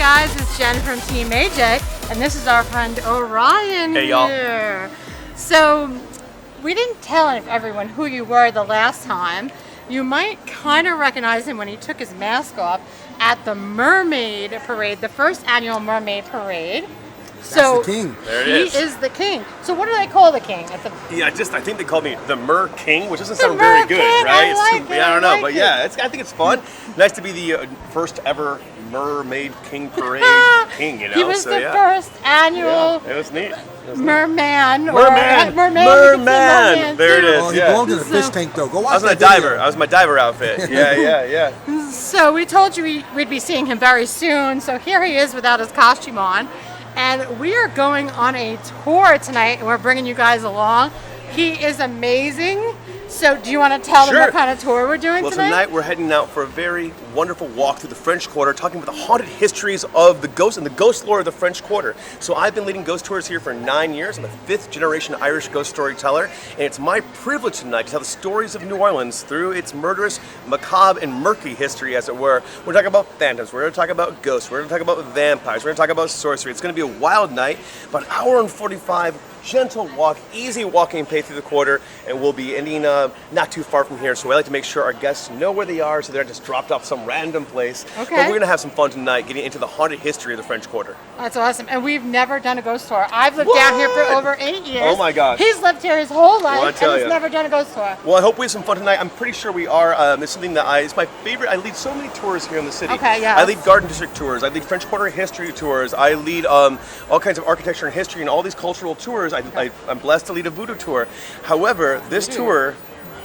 guys, it's Jen from Team AJ, and this is our friend Orion Hey, y'all. here. So, we didn't tell everyone who you were the last time. You might kind of recognize him when he took his mask off at the Mermaid Parade, the first annual Mermaid Parade. So That's the king. There it he is the king. So what do they call the king? Yeah, I think they called me the Mer King, which doesn't sound Mer very good, King, right? I like it, I don't know, I but like yeah, it. I think it's fun. Nice to be the first ever Mermaid King Parade king, you know? He was so, the yeah. first annual It was neat. merman. Merman. There it is. Oh, he belonged in a fish tank though. Go watch I was in a that video. diver. I was in my diver outfit. Yeah. So we told you we'd be seeing him very soon. So here he is without his costume on. And we are going on a tour tonight, and we're bringing you guys along. He is amazing. So do you want to tell them what kind of tour we're doing Well, tonight? tonight we're heading out for a very wonderful walk through the French Quarter, talking about the haunted histories of the ghosts and the ghost lore of the French Quarter. So I've been leading ghost tours here for 9 years. I'm a 5th generation Irish ghost storyteller, and it's my privilege tonight to tell the stories of New Orleans through its murderous, macabre, and murky history, as it were. We're talking about phantoms, we're going to talk about ghosts, we're going to talk about vampires, we're going to talk about sorcery. It's going to be a wild night, about an hour and 45 gentle walk, easy walking pace through the quarter, and we'll be ending not too far from here. So we like to make sure our guests know where they are, so they're not just dropped off some random place. Okay. But we're gonna have some fun tonight, getting into the haunted history of the French Quarter. That's awesome. And we've never done a ghost tour. I've lived down here for over 8 years. Oh my gosh. He's lived here his whole life, Well, I tell and he's ya. never done a ghost tour. Well, I hope we have some fun tonight. I'm pretty sure we are. It's something that it's my favorite. I lead so many tours here in the city. Okay, yeah. I lead garden district tours. I lead French Quarter history tours. I lead all kinds of architecture and history and all these cultural tours. I'm blessed to lead a voodoo tour. However, this tour,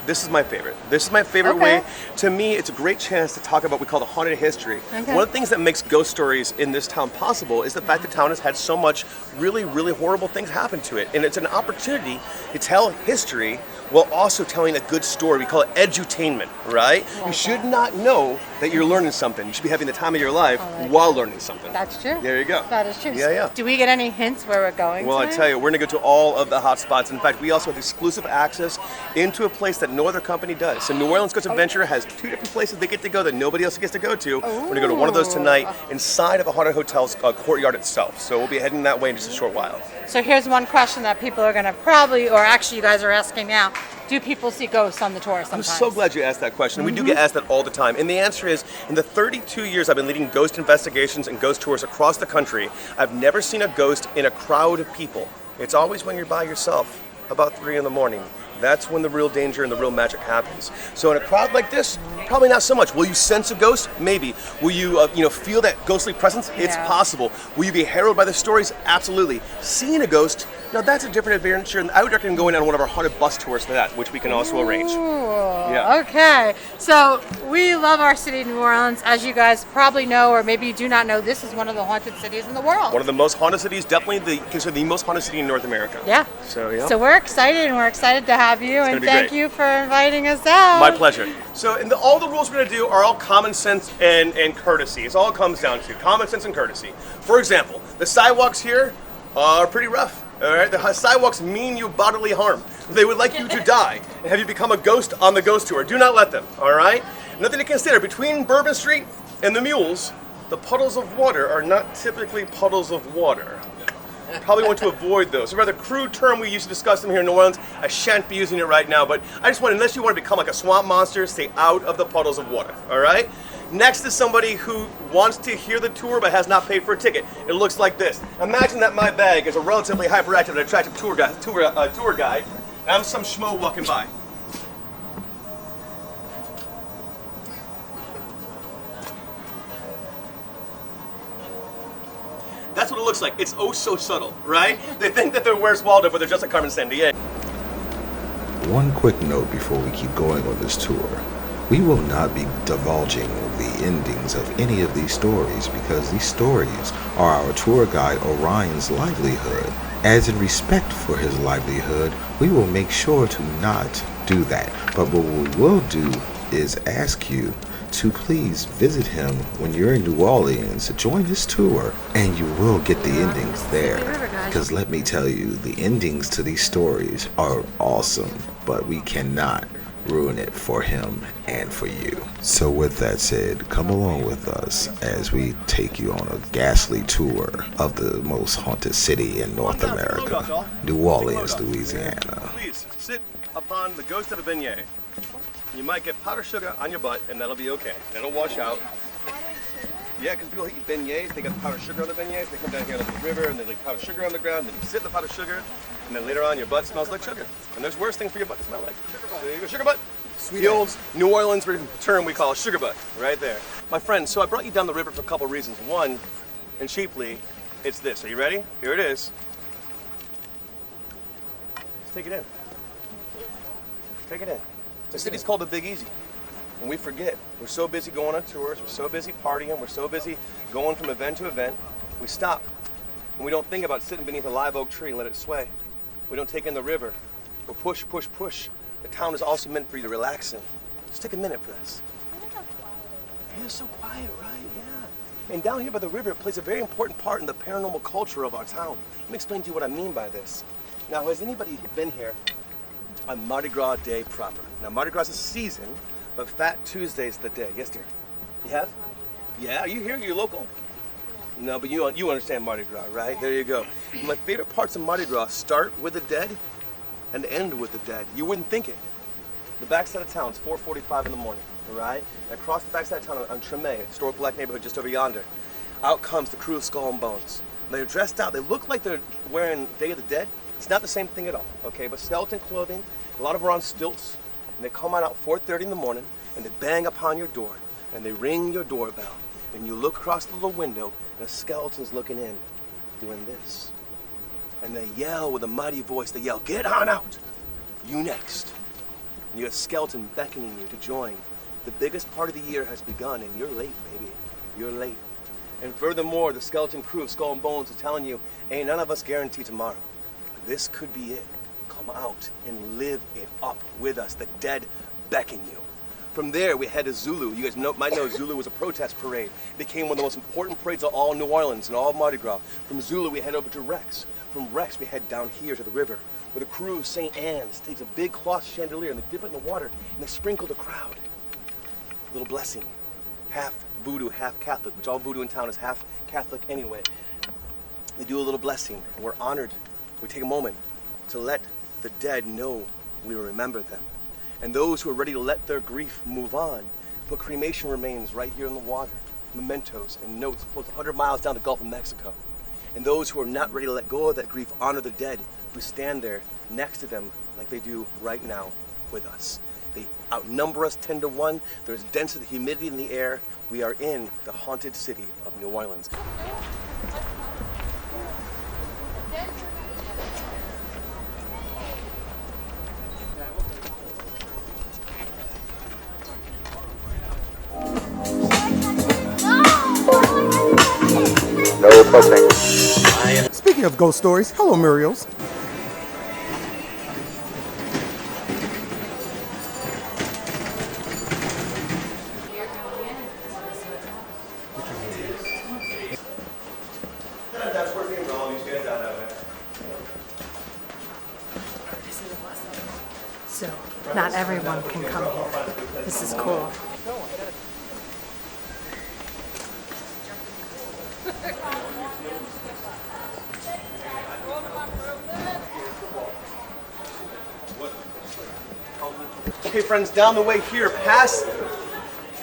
this is my favorite. This is my favorite way. To me, it's a great chance to talk about what we call the haunted history. Okay. One of the things that makes ghost stories in this town possible is the fact the town has had so much really, really horrible things happen to it. And it's an opportunity to tell history while also telling a good story. We call it edutainment, right? You should not know that you're learning something. You should be having the time of your life while learning something. That's true. There you go. That is true. Yeah. Do we get any hints where we're going Well, I tonight? tell you, we're going to go to all of the hot spots. In fact, we also have exclusive access into a place that no other company does. So New Orleans Ghost Adventure has 2 different places they get to go that nobody else gets to go to. We're going to go to one of those tonight inside of a haunted hotel's courtyard itself. So we'll be heading that way in just a short while. So here's one question that people are going to probably, or actually you guys are asking now. Do people see ghosts on the tour sometimes? I'm so glad you asked that question. We do get asked that all the time. And the answer is, in the 32 years I've been leading ghost investigations and ghost tours across the country, I've never seen a ghost in a crowd of people. It's always when you're by yourself, about 3 in the morning. That's when the real danger and the real magic happens. So in a crowd like this, probably not so much. Will you sense a ghost? Maybe. Will you, feel that ghostly presence? It's possible. Will you be heralded by the stories? Absolutely. Seeing a ghost, now that's a different adventure, and I would recommend going on one of our haunted bus tours for that, which we can also arrange. Yeah. Okay. So we love our city, New Orleans. As you guys probably know, or maybe you do not know, this is one of the haunted cities in the world. One of the most haunted cities, definitely considered the most haunted city in North America. Yeah. So, yeah. So we're excited, and we're excited to have you, and be thank great. you for inviting us out. My pleasure. So all the rules we're going to do are all common sense and courtesy. It's all it comes down to, common sense and courtesy. For example, the sidewalks here are pretty rough. All right, the sidewalks mean you bodily harm. They would like you to die and have you become a ghost on the ghost tour. Do not let them, all right? Nothing to consider. Between Bourbon Street and the Mules, the puddles of water are not typically puddles of water. Probably want to avoid those. A rather crude term we used to discuss them here in New Orleans. I shan't be using it right now, but I just want, unless you want to become like a swamp monster, stay out of the puddles of water, all right? Next is somebody who wants to hear the tour but has not paid for a ticket. It looks like this. Imagine that my bag is a relatively hyperactive and attractive tour guide, and I'm some schmo walking by. That's what it looks like. It's oh so subtle, right? They think that they're Where's Waldo, but they're just like Carmen Sandiego. One quick note before we keep going on this tour. We will not be divulging the endings of any of these stories because these stories are our tour guide Orion's livelihood. As in respect for his livelihood, we will make sure to not do that. But what we will do is ask you to please visit him when you're in New Orleans, join his tour, and you will get the endings there. Because let me tell you, the endings to these stories are awesome, but we cannot ruin it for him and for you. So with that said, come along with us as we take you on a ghastly tour of the most haunted city in North America, New Orleans, Louisiana. Please sit upon the ghost of a beignet. You might get powdered sugar on your butt, and that'll be okay. That'll wash out. Yeah, because people eat beignets, they got the powdered sugar on the beignets, they come down here to the river and they leave powdered sugar on the ground, and then you sit in the powdered sugar, and then later on your butt smells like sugar. And there's worse things for your butt to smell like. So there you go, sugar butt. The old New Orleans term we call sugar butt, right there. My friend, so I brought you down the river for a couple reasons. One, and chiefly, it's this. Are you ready? Here it is. Just take it in. Take it in. The city's called the Big Easy. And we forget. We're so busy going on tours, we're so busy partying, we're so busy going from event to event, we stop. And we don't think about sitting beneath a live oak tree and let it sway. We don't take in the river. We'll push, push, push. The town is also meant for you to relax in. Just take a minute for this. Yeah, it's so quiet, right? Yeah. And down here by the river, it plays a very important part in the paranormal culture of our town. Let me explain to you what I mean by this. Now, has anybody been here on Mardi Gras Day proper? Now, Mardi Gras is a season, but Fat Tuesday's the day. Yes, dear. You have? Yeah, are you here? You're local? No, but you understand Mardi Gras, right? There you go. My favorite parts of Mardi Gras start with the dead and end with the dead. You wouldn't think it. The backside of town is 4:45 in the morning, all right? And across the backside of town on Tremay, a historic black neighborhood just over yonder, out comes the crew of Skull and Bones. They're dressed out. They look like they're wearing Day of the Dead. It's not the same thing at all, okay? But skeleton clothing, a lot of them are on stilts, and they come on out 4:30 in the morning, and they bang upon your door, and they ring your doorbell, and you look across the little window, and a skeleton's looking in, doing this. And they yell with a mighty voice, they yell, "Get on out! You next!" And you got a skeleton beckoning you to join. The biggest part of the year has begun, and you're late, baby. You're late. And furthermore, the skeleton crew of Skull and Bones is telling you, ain't none of us guarantee tomorrow. This could be it. Come out and live it up with us. The dead beckon you. From there, we head to Zulu. You guys might know Zulu was a protest parade. It became one of the most important parades of all New Orleans and all of Mardi Gras. From Zulu, we head over to Rex. From Rex, we head down here to the river, where the crew of St. Anne's takes a big cloth chandelier and they dip it in the water and they sprinkle the crowd. A little blessing. Half voodoo, half Catholic, which all voodoo in town is half Catholic anyway. They do a little blessing, and we're honored. We take a moment to let the dead know we remember them. And those who are ready to let their grief move on, put cremation remains right here in the water, mementos and notes float 100 miles down the Gulf of Mexico. And those who are not ready to let go of that grief honor the dead who stand there next to them like they do right now with us. They outnumber us 10 to 1. There's density, humidity in the air. We are in the haunted city of New Orleans. No fussing. Speaking of ghost stories, hello Muriel's. So, not everyone can come here. This is cool. Okay, friends, down the way here, past,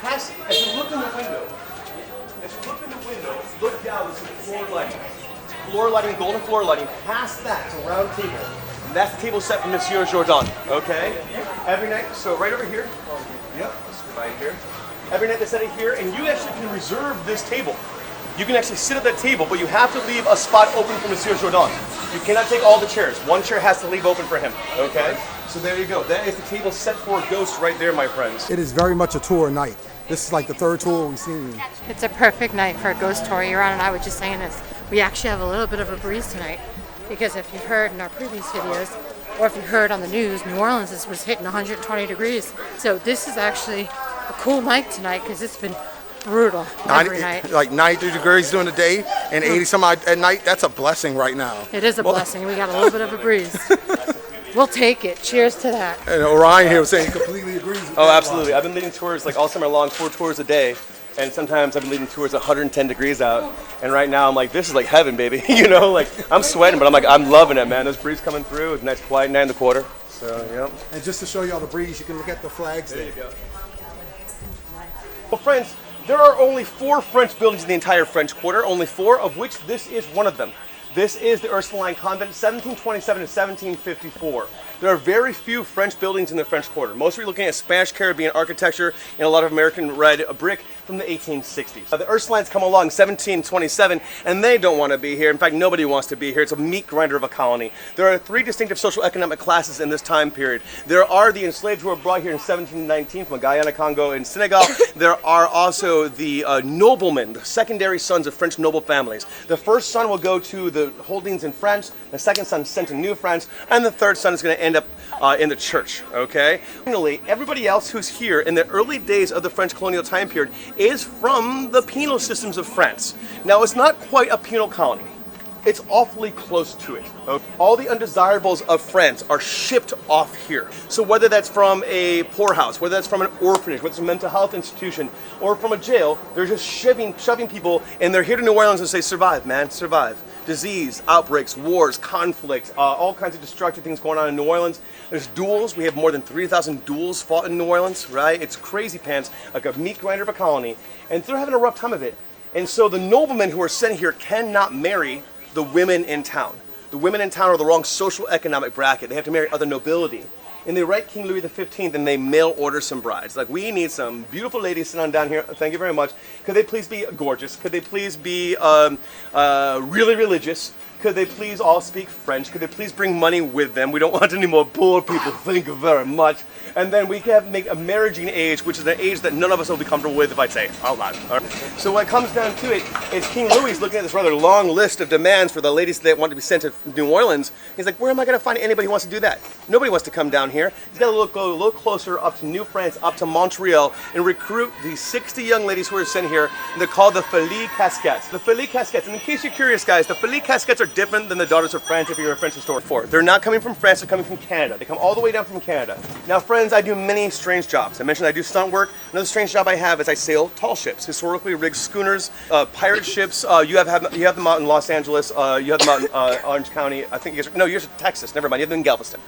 as you look in the window, look down, this is floor lighting, golden floor lighting. Past that, it's a round table. And that's the table set for Monsieur Jourdan, okay? Every night, so right over here. Yep, right here. Every night they set it here, and you actually can reserve this table. You can actually sit at that table, but you have to leave a spot open for Monsieur Jourdan. You cannot take all the chairs. One chair has to leave open for him, okay? So there you go. That is the table set for ghosts right there, my friends. It is very much a tour night. This is like the third tour we've seen. It's a perfect night for a ghost tour. Ron and I were just saying this. We actually have a little bit of a breeze tonight because if you've heard in our previous videos, or if you heard on the news, New Orleans was hitting 120 degrees. So this is actually a cool night tonight because it's been brutal every night. Like 93 degrees during the day and 80 some odd at night. That's a blessing right now. It is a blessing. We got a little bit of a breeze. We'll take it. Cheers to that. And Orion here was saying completely breeze. with Oh, that absolutely. one. I've been leading tours like all summer long, 4 tours a day. And sometimes I've been leading tours 110 degrees out. And right now I'm like, this is like heaven, baby. You know, like I'm sweating, but I'm like, I'm loving it, man. This breeze coming through. It's a nice quiet night in the quarter. So, yeah. And just to show you all the breeze, you can look at the flags there. You go. Well, friends, there are only 4 French buildings in the entire French Quarter, only 4, of which this is one of them. This is the Ursuline Convent, 1727 to 1754. There are very few French buildings in the French Quarter. Most are looking at Spanish Caribbean architecture and a lot of American red brick from the 1860s. The Ursulines come along in 1727 and they don't want to be here. In fact, nobody wants to be here. It's a meat grinder of a colony. There are 3 distinctive social economic classes in this time period. There are the enslaved who were brought here in 1719 from Guyana, Congo, and Senegal. There are also the noblemen, the secondary sons of French noble families. The first son will go to the holdings in France, the second son is sent to New France, and the third son is going to end up in the church, okay? Finally, everybody else who's here in the early days of the French colonial time period is from the penal systems of France. Now, it's not quite a penal colony. It's awfully close to it. Okay? All the undesirables of France are shipped off here. So whether that's from a poorhouse, whether that's from an orphanage, whether it's a mental health institution, or from a jail, they're just shoving people, and they're here to New Orleans and say, survive, man, survive. Disease, outbreaks, wars, conflict, all kinds of destructive things going on in New Orleans. There's duels. We have more than 3,000 duels fought in New Orleans, right? It's crazy pants, like a meat grinder of a colony. And they're having a rough time of it. And so the noblemen who are sent here cannot marry the women in town. The women in town are the wrong social economic bracket. They have to marry other nobility. And they write King Louis XV and they mail order some brides. Like, we need some beautiful ladies sitting on down here. Thank you very much. Could they please be gorgeous? Could they please be really religious? Could they please all speak French? Could they please bring money with them? We don't want any more poor people. Thank you very much. And then we can make a marriaging age, which is an age that none of us will be comfortable with if I say it out loud. All right? So what comes down to it is King Louis looking at this rather long list of demands for the ladies that want to be sent to New Orleans. He's like, where am I going to find anybody who wants to do that? Nobody wants to come down here. He's got to go a little closer up to New France, up to Montreal, and recruit these 60 young ladies who are sent here. And they're called the Filles Casquettes. The Filles Casquettes, and in case you're curious, guys, the Filles Casquettes are different than the Daughters of France if you're a French historian. They're not coming from France, they're coming from Canada. They come all the way down from Canada. Now, friends, I do many strange jobs. I mentioned I do stunt work. Another strange job I have is I sail tall ships, historically rigged schooners, pirate ships. You have them out in Los Angeles. You have them out in Orange County. I think you're in Texas. Never mind. You have them in Galveston.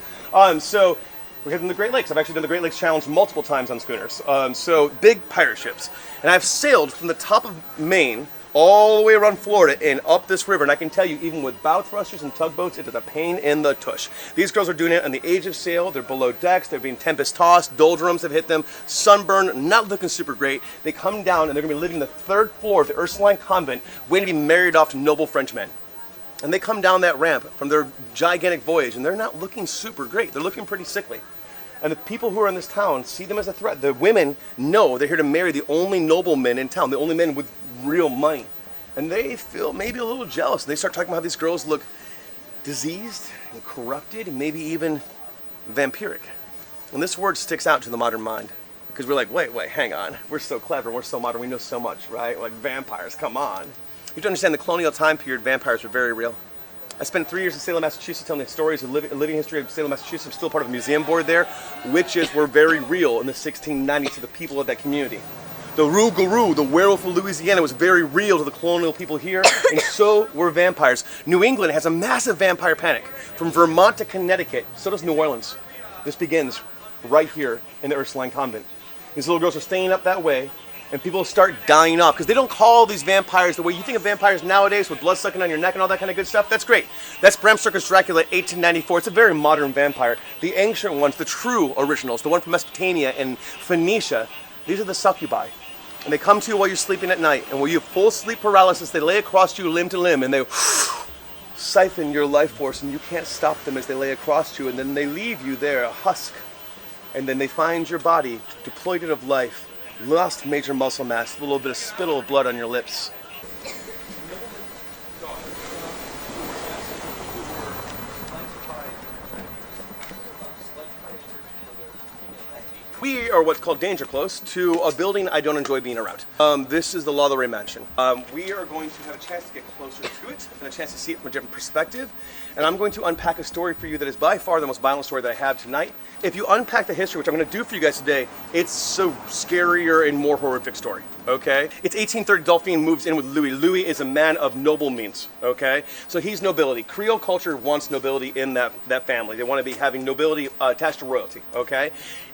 So we have them in the Great Lakes. I've actually done the Great Lakes Challenge multiple times on schooners. So big pirate ships. And I've sailed from the top of Maine all the way around Florida and up this river, and I can tell you, even with bow thrusters and tugboats, it is a pain in the tush. These girls are doing it on the age of sail. They're below decks. They're being tempest tossed. Doldrums have hit them. Sunburn, not looking super great. They come down, and they're going to be living the 3rd floor of the Ursuline Convent, waiting to be married off to noble Frenchmen. And they come down that ramp from their gigantic voyage, and they're not looking super great. They're looking pretty sickly. And the people who are in this town see them as a threat. The women know they're here to marry the only noblemen in town, the only men with real money. And they feel maybe a little jealous. And they start talking about how these girls look diseased and corrupted, and maybe even vampiric. And this word sticks out to the modern mind. Because we're like, wait, hang on. We're so clever, we're so modern, we know so much, right? Like vampires, come on. You have to understand the colonial time period, vampires were very real. I spent 3 years in Salem, Massachusetts, telling the stories of living history of Salem, Massachusetts. I'm still part of a museum board there. Witches were very real in the 1690s to the people of that community. The Rougarou, the werewolf of Louisiana, was very real to the colonial people here, and so were vampires. New England has a massive vampire panic. From Vermont to Connecticut, so does New Orleans. This begins right here in the Ursuline Convent. These little girls are staying up that way, and people start dying off, because they don't call these vampires the way you think of vampires nowadays, with blood sucking on your neck and all that kind of good stuff. That's great. That's Bram Stoker's Dracula, 1894. It's a very modern vampire. The ancient ones, the true originals, the one from Mesopotamia and Phoenicia, these are the succubi. And they come to you while you're sleeping at night, and when you have full sleep paralysis, they lay across you limb to limb, and they siphon your life force, and you can't stop them as they lay across you, and then they leave you there, a husk. And then they find your body depleted of life, lost major muscle mass, a little bit of spittle of blood on your lips. We are what's called danger close to a building I don't enjoy being around. This is the Lalaurie Mansion. We are going to have a chance to get closer to it and a chance to see it from a different perspective. And I'm going to unpack a story for you that is by far the most violent story that I have tonight. If you unpack the history, which I'm going to do for you guys today, it's so scarier and more horrific story. Okay? It's 1830, Dolphine moves in with Louis. Louis is a man of noble means, okay? So he's nobility. Creole culture wants nobility in that family. They want to be having nobility attached to royalty, okay?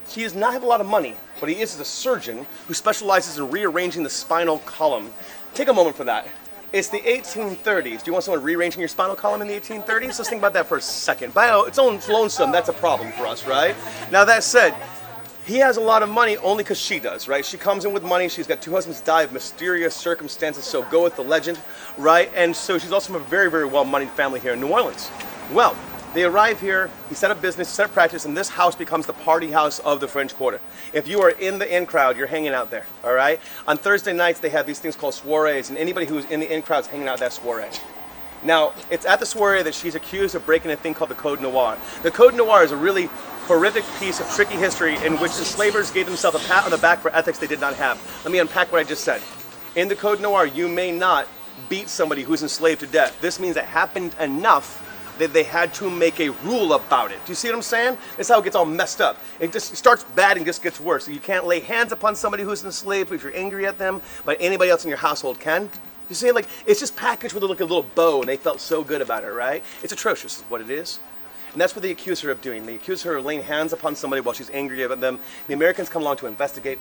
He does not have a lot of money, but he is a surgeon who specializes in rearranging the spinal column. Take a moment for that. It's the 1830s. Do you want someone rearranging your spinal column in the 1830s? Let's think about that for a second. By its own lonesome, that's a problem for us, right? Now that said, he has a lot of money only because she does, right? She comes in with money. She's got 2 husbands die of mysterious circumstances, so go with the legend, right? And so she's also from a very, very well-moneyed family here in New Orleans. Well, they arrive here, he set up business, set up practice, and this house becomes the party house of the French Quarter. If you are in the in crowd, you're hanging out there, all right? On Thursday nights, they have these things called soirees, and anybody who's in the in crowd is hanging out at that soiree. Now, it's at the soiree that she's accused of breaking a thing called the Code Noir. The Code Noir is a really horrific piece of tricky history in which enslavers gave themselves a pat on the back for ethics they did not have. Let me unpack what I just said. In the Code Noir, you may not beat somebody who's enslaved to death. This means it happened enough that they had to make a rule about it. Do you see what I'm saying? That's how it gets all messed up. It just starts bad and just gets worse. So you can't lay hands upon somebody who's enslaved if you're angry at them, but anybody else in your household can. You see, like, it's just packaged with like a little bow, and they felt so good about it, right? It's atrocious, is what it is. And that's what they accuse her of doing. They accuse her of laying hands upon somebody while she's angry at them. The Americans come along to investigate.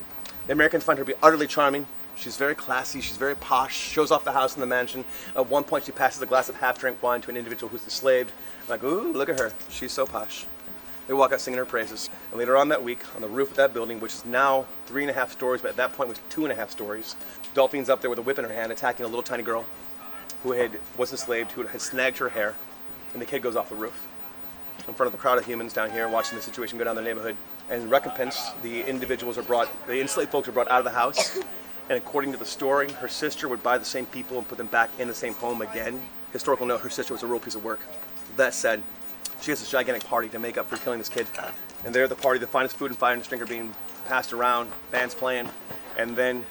The Americans find her to be utterly charming. She's very classy, she's very posh, shows off the house and the mansion. At one point she passes a glass of half-drink wine to an individual who's enslaved. Like, ooh, look at her, she's so posh. They walk out singing her praises. And later on that week, on the roof of that building, which is now 3.5 stories, but at that point was 2.5 stories, Dolphine's up there with a whip in her hand attacking a little tiny girl who was enslaved, who had snagged her hair, and the kid goes off the roof. In front of the crowd of humans down here watching the situation go down the neighborhood. And in recompense, the enslaved folks are brought out of the house. And according to the story, her sister would buy the same people and put them back in the same home again. Historical note, her sister was a real piece of work. That said, she has this gigantic party to make up for killing this kid. And there at the party, the finest food and finest drink are being passed around, bands playing, and then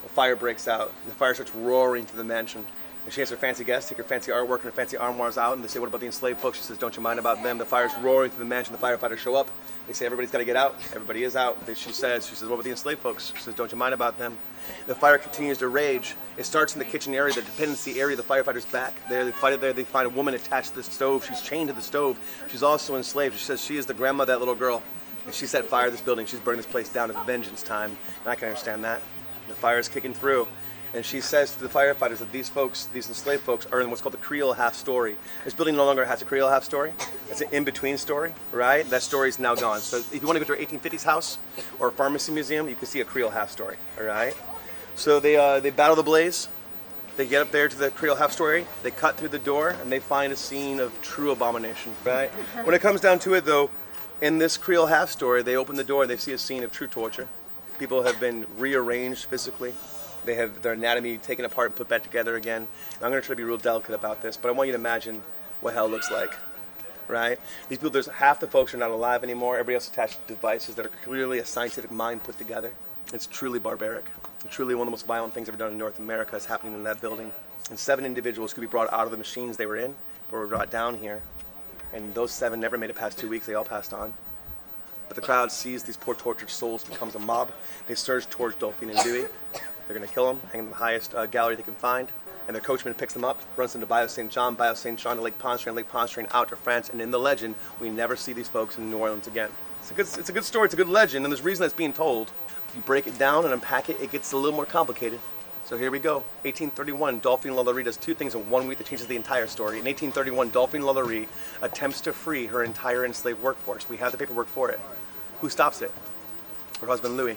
a fire breaks out. And the fire starts roaring through the mansion. And she has her fancy guests take her fancy artwork and her fancy armoires out, and they say, what about the enslaved folks? She says, don't you mind about them? The fire's roaring through the mansion. The firefighters show up. They say, everybody's got to get out. Everybody is out. She says, what about the enslaved folks? She says, don't you mind about them? The fire continues to rage. It starts in the kitchen area, the dependency area. The firefighters back there. They fight it there. They find a woman attached to the stove. She's chained to the stove. She's also enslaved. She says she is the grandma of that little girl. And she set fire to this building. She's burning this place down. It's vengeance time. And I can understand that. The fire is kicking through. And she says to the firefighters that these folks, these enslaved folks, are in what's called the Creole half story. This building no longer has a Creole half story. It's an in-between story, right? That story is now gone. So if you want to go to an 1850s house or a pharmacy museum, you can see a Creole half story, all right? So they battle the blaze. They get up there to the Creole half story. They cut through the door, and they find a scene of true abomination, right? When it comes down to it, though, in this Creole half story, they open the door and they see a scene of true torture. People have been rearranged physically. They have their anatomy taken apart and put back together again. And I'm going to try to be real delicate about this, but I want you to imagine what hell looks like, right? These people, there's half the folks are not alive anymore. Everybody else attached to devices that are clearly a scientific mind put together. It's truly barbaric. It's truly one of the most violent things ever done in North America is happening in that building. And 7 individuals could be brought out of the machines they were in, but were brought down here. And those 7 never made it past 2 weeks. They all passed on. But the crowd sees these poor tortured souls, becomes a mob. They surge towards Dolphine and Dewey. They're going to kill them, hang them in the highest gallery they can find. And their coachman picks them up, runs them to Bayou St. John to Lake Pontchartrain, Lake Pontchartrain out to France. And in the legend, we never see these folks in New Orleans again. It's a good story, it's a good legend, and there's a reason that's being told. If you break it down and unpack it, it gets a little more complicated. So here we go. 1831, Dolphine Lalaurie does 2 things in 1 week that changes the entire story. In 1831, Dolphine Lalaurie attempts to free her entire enslaved workforce. We have the paperwork for it. Who stops it? Her husband, Louis.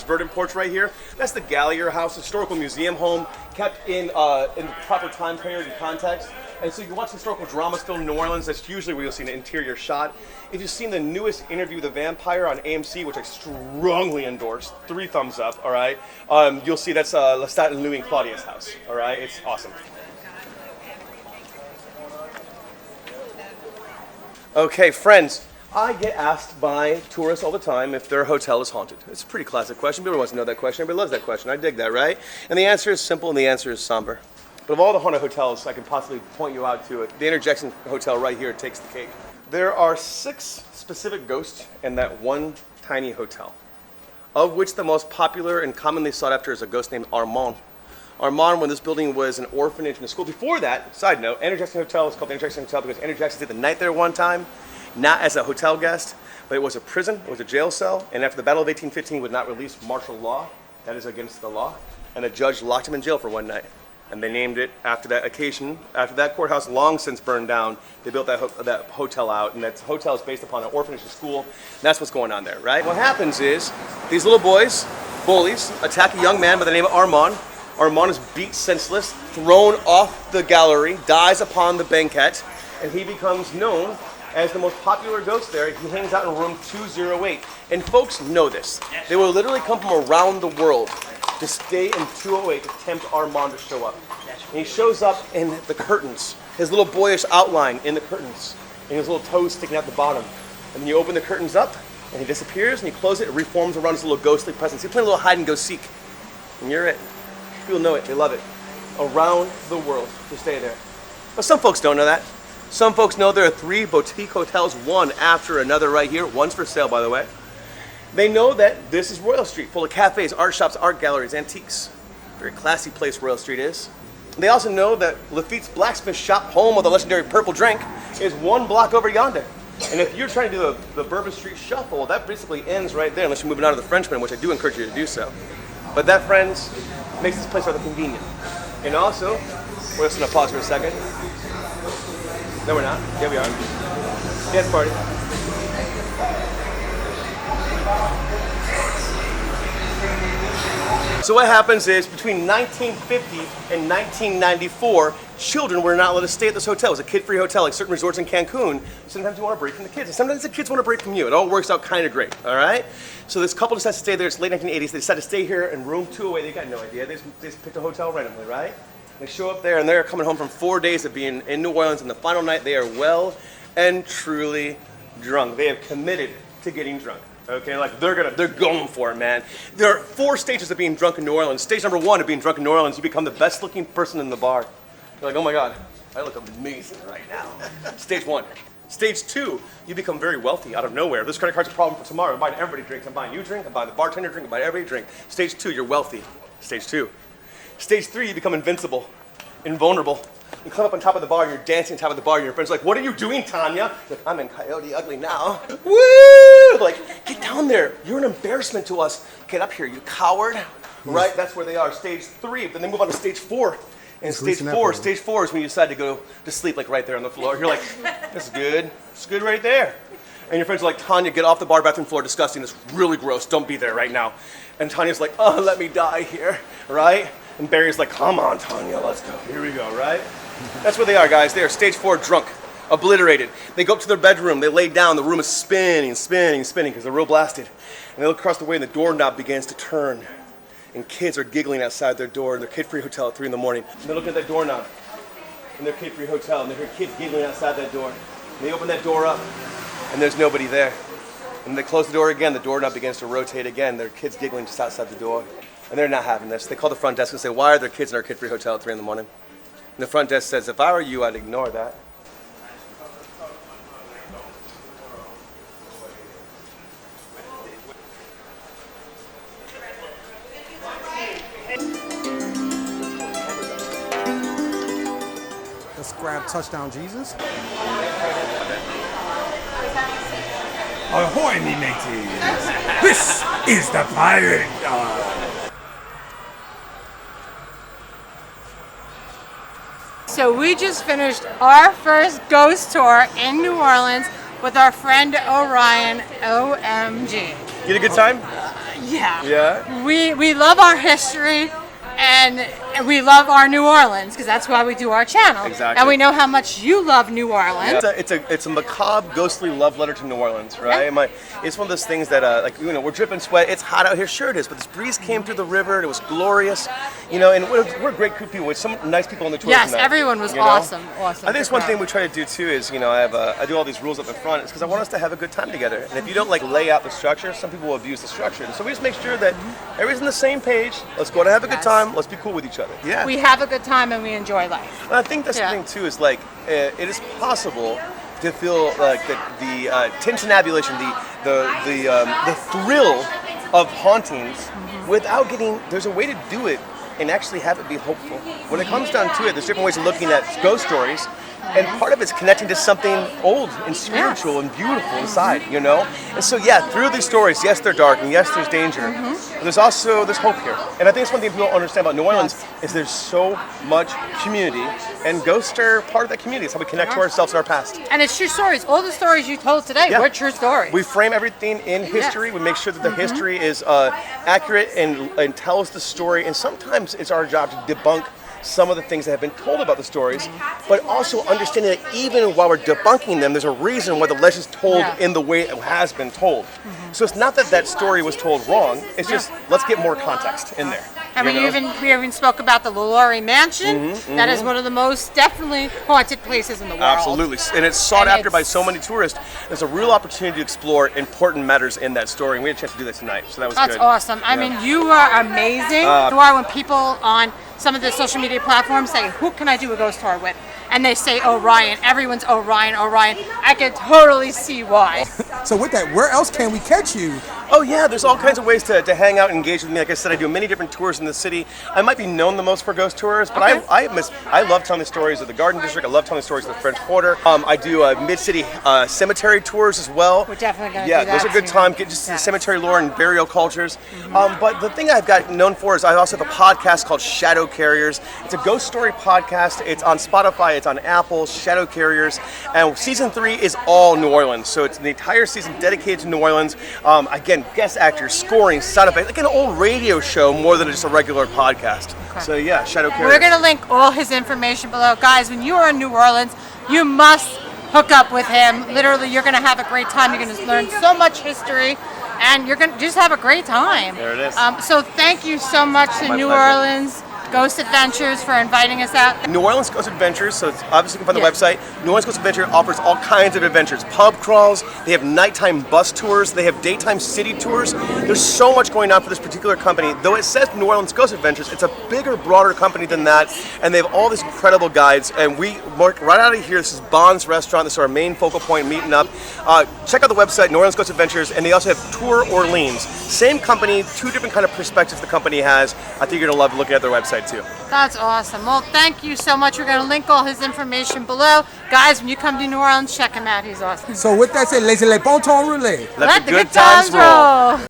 verdant porch right here. That's the Gallier House, historical museum home, kept in the proper time period and context. And so you watch historical dramas filmed in New Orleans, that's usually where you'll see an interior shot. If you've seen the newest Interview with the Vampire on AMC, which I strongly endorse, 3 thumbs up, all right, you'll see that's Lestat and Louis and Claudia's house, all right? It's awesome. Okay, friends, I get asked by tourists all the time if their hotel is haunted. It's a pretty classic question. Everyone wants to know that question. Everybody loves that question. I dig that, right? And the answer is simple, and the answer is somber. But of all the haunted hotels I can possibly point you out to, the Interjection Hotel right here takes the cake. There are 6 specific ghosts in that one tiny hotel, of which the most popular and commonly sought after is a ghost named Armand. Armand, when this building was an orphanage and a school. Before that, side note, Interjection Hotel is called the Interjection Hotel because Interjection stayed the night there one time, not as a hotel guest, but it was a prison, it was a jail cell, and after the Battle of 1815 would not release martial law, that is against the law, and a judge locked him in jail for one night. And they named it after that occasion. After that courthouse long since burned down, they built that hotel out, and that hotel is based upon an orphanage and school. And that's what's going on there, right? What happens is these little boys, bullies, attack a young man by the name of Armand. Armand is beat senseless, thrown off the gallery, dies upon the banquette, and he becomes known as the most popular ghost there. He hangs out in room 208. And folks know this. They will literally come from around the world to stay in 208 to tempt Armand to show up. And he shows up in the curtains, his little boyish outline in the curtains, and his little toes sticking out the bottom. And then you open the curtains up, and he disappears, and you close it, it reforms around his little ghostly presence. He's playing a little hide and go seek, and you're it. People know it, they love it. Around the world to stay there. But some folks don't know that. Some folks know there are 3 boutique hotels, one after another right here. One's for sale, by the way. They know that this is Royal Street, full of cafes, art shops, art galleries, antiques. Very classy place Royal Street is. They also know that Lafitte's blacksmith shop, home of the legendary purple drink, is 1 block over yonder. And if you're trying to do the Bourbon Street Shuffle, that basically ends right there, unless you're moving on to the Frenchman, which I do encourage you to do so. But that, friends, makes this place rather convenient. And also, we're just gonna pause for a second. No, we're not. Yeah, we are. Dance party. So what happens is between 1950 and 1994, children were not allowed to stay at this hotel. It was a kid-free hotel, like certain resorts in Cancun. Sometimes you want to break from the kids, and sometimes the kids want to break from you. It all works out kind of great, all right? So this couple decides to stay there. It's late 1980s. They decide to stay here in room 208. They got no idea. They just picked a hotel randomly, right? They show up there, and they're coming home from 4 days of being in New Orleans. And the final night, they are well and truly drunk. They have committed to getting drunk. Okay, like they're going for it, man. There are 4 stages of being drunk in New Orleans. Stage number 1 of being drunk in New Orleans, you become the best looking person in the bar. You're like, oh my God, I look amazing right now. Stage 1. Stage 2, you become very wealthy out of nowhere. This credit card's a problem for tomorrow. I'm buying everybody drinks. I'm buying you a drink. I'm buying the bartender a drink. I'm buying everybody a drink. Stage 2, you're wealthy. Stage 2. Stage 3, you become invincible, invulnerable. You climb up on top of the bar and you're dancing on top of the bar and your friend's like, what are you doing, Tanya? Like, I'm in Coyote Ugly now. Woo! Like, get down there. You're an embarrassment to us. Get up here, you coward. Right? That's where they are. Stage 3. Then they move on to stage 4. And stage 4 is when you decide to go to sleep, like right there on the floor. You're like, that's good. It's good right there. And your friends are like, Tanya, get off the bar bathroom floor. Disgusting. It's really gross. Don't be there right now. And Tanya's like, oh, let me die here. Right? And Barry's like, come on, Tanya, let's go. Here we go, right? That's where they are, guys. They are stage 4 drunk, obliterated. They go up to their bedroom. They lay down. The room is spinning, spinning, spinning because they're real blasted. And they look across the way and the doorknob begins to turn. And kids are giggling outside their door in their kid-free hotel at 3 in the morning. And they're looking at that doorknob in their kid-free hotel and they hear kids giggling outside that door. And they open that door up and there's nobody there. And they close the door again. The doorknob begins to rotate again. There are kids giggling just outside the door. And they're not having this. They call the front desk and say, why are there kids in our kid-free hotel at 3 in the morning? And the front desk says, if I were you, I'd ignore that. Let's grab Touchdown Jesus. Ahoy, me mateys! This is the pirate dog! So we just finished our first ghost tour in New Orleans with our friend Orion, OMG. You had a good time? Yeah. Yeah? We love our history, and we love our New Orleans, because that's why we do our channel. Exactly. And we know how much you love New Orleans. It's a macabre, ghostly love letter to New Orleans, right? Yeah. It's one of those things that, we're dripping sweat. It's hot out here, sure it is, but this breeze came through the river. It was glorious, and we're a great group of people with some nice people on the tour. Yes, tonight, everyone was awesome. I think it's one thing we try to do too is, I do all these rules up in front. It's because I want us to have a good time together. And if you don't lay out the structure, some people will abuse the structure. And so we just make sure that everybody's on the same page. Let's go and have a good time. Let's be cool with each other. Yeah. We have a good time and we enjoy life. And I think that's the thing too is it is possible to feel like the tintinnabulation, the thrill of hauntings without getting. There's a way to do it and actually have it be hopeful. When it comes down to it, there's different ways of looking at ghost stories. And part of it's connecting to something old and spiritual and beautiful inside, And so, through these stories, yes, they're dark, and yes, there's danger. But there's hope here. And I think it's one thing people don't understand about New Orleans is there's so much community, and ghosts are part of that community. It's how we connect to ourselves and our past. And it's true stories. All the stories you told today were true stories. We frame everything in history. We make sure that the history is accurate and tells the story. And sometimes it's our job to debunk some of the things that have been told about the stories, but also understanding that even while we're debunking them, there's a reason why the legend's told in the way it has been told. So it's not that story was told wrong, it's just let's get more context in there. And we even spoke about the Lalaurie Mansion. That is one of the most definitely haunted places in the world. Absolutely, and it's sought after by so many tourists. There's a real opportunity to explore important matters in that story, and we had a chance to do that tonight, so that was good. That's awesome. I mean, you are amazing. You are when people on some of the social media platforms say, who can I do a ghost tour with? And they say Orion. Everyone's Orion. I can totally see why. So with that, where else can we catch you? Oh yeah, there's all kinds of ways to hang out and engage with me. Like I said, I do many different tours in the city. I might be known the most for ghost tours, but I love telling the stories of the Garden District. I love telling the stories of the French Quarter. I do mid-city cemetery tours as well. We're definitely going to do that. Yeah, those are good time. Get just the cemetery lore and burial cultures. But the thing I've got known for is I also have a podcast called Shadow Carriers. It's a ghost story podcast. It's on Spotify. It's on Apple. Shadow Carriers. And season 3 is all New Orleans. So it's the entire season dedicated to New Orleans. Again, guest actors, scoring, sound effects, like an old radio show more than just a regular podcast. Okay. So yeah, Shadow Carriers. We're going to link all his information below. Guys, when you are in New Orleans, you must hook up with him. Literally, you're going to have a great time. You're going to learn so much history, and you're going to just have a great time. There it is. So thank you so much to New Orleans Ghost Adventures for inviting us out. New Orleans Ghost Adventures, so it's obviously you can find the website. New Orleans Ghost Adventure offers all kinds of adventures. Pub crawls, they have nighttime bus tours, they have daytime city tours. There's so much going on for this particular company. Though it says New Orleans Ghost Adventures, it's a bigger, broader company than that, and they have all these incredible guides. And we work right out of here. This is Bond's Restaurant. This is our main focal point, meeting up. Check out the website, New Orleans Ghost Adventures, and they also have Tour Orleans. Same company, 2 different kind of perspectives the company has. I think you're gonna love looking at their website too. That's awesome. Well, thank you so much. We're going to link all his information below. Guys, when you come to New Orleans, check him out. He's awesome. So with that said, laissez les bon temps rouler. Let the good times roll.